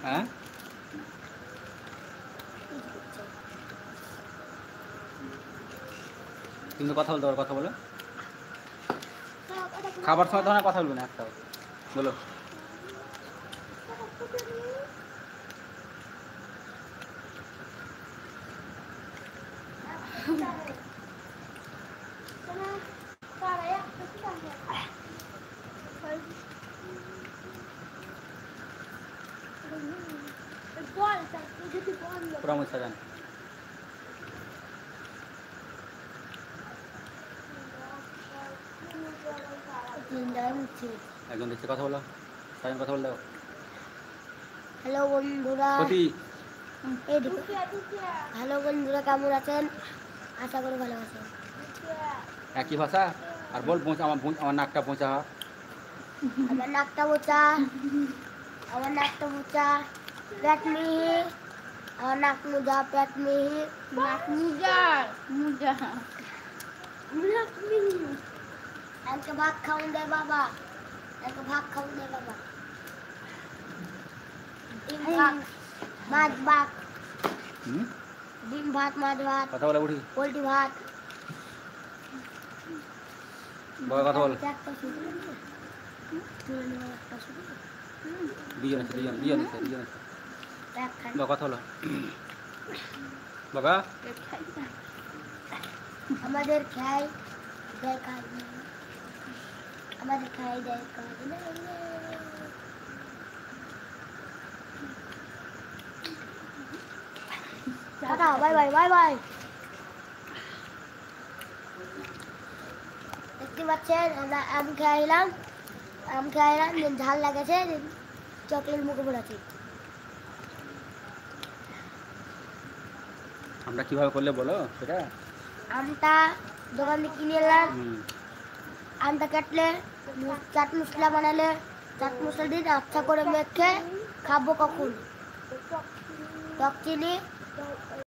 হ্যাঁ তুমি তো কথা বলতে পারো, কথা বলো। খাবার সময় তখন কথা বলবে না একটাও, বলো। পুরা মুছা যান। একজন দেখছে, কথা বলো, সাইন কথা বল দাও। হ্যালো বন্ধুরা, হ্যালো বন্ধুরা, কেমন আছেন? আশা করি ভালো আছেন। একই ভাষা আর বল, আমার নাকটা পৌঁছা। আমার নাকটা মোচা, আমার নাকটা মোচা, পেট মিহি, আমার নাক মোজা, পেট মিহি, নাক মুজা মুজা নাক মিহি। আমাকে ভাত খাওয়ান দে বাবা, আমাকে ভাত খাওয়ান দে বাবা। ডিম ভাত, মাছ ভাত, ডিম ভাত, মাছ ভাত, কথা বলে বুড়ি, পোলট্রি ভাত। বাবা কথা বল। দুজন আছে, দুজন আছে। বাবা কথা বলো। বাবা আমাদের খাই দেয় কাজ নেই, আমাদের খাই দেয় কাজ নেই। Tata, bye bye, bye bye. দেখতে পাচ্ছেন আম খাইলাম, ঝাল লাগেছে, চকলেট মুখে পড়েছে। আমরা কিভাবে করলে বলো সেটা। আমটা দোকান থেকে কিনে এলাম, আমটা কাটলে চাট মশলা বানালে, চাট মশলা দিয়ে আচ্ছা করে মেখে খাবো। কখন টক চিনি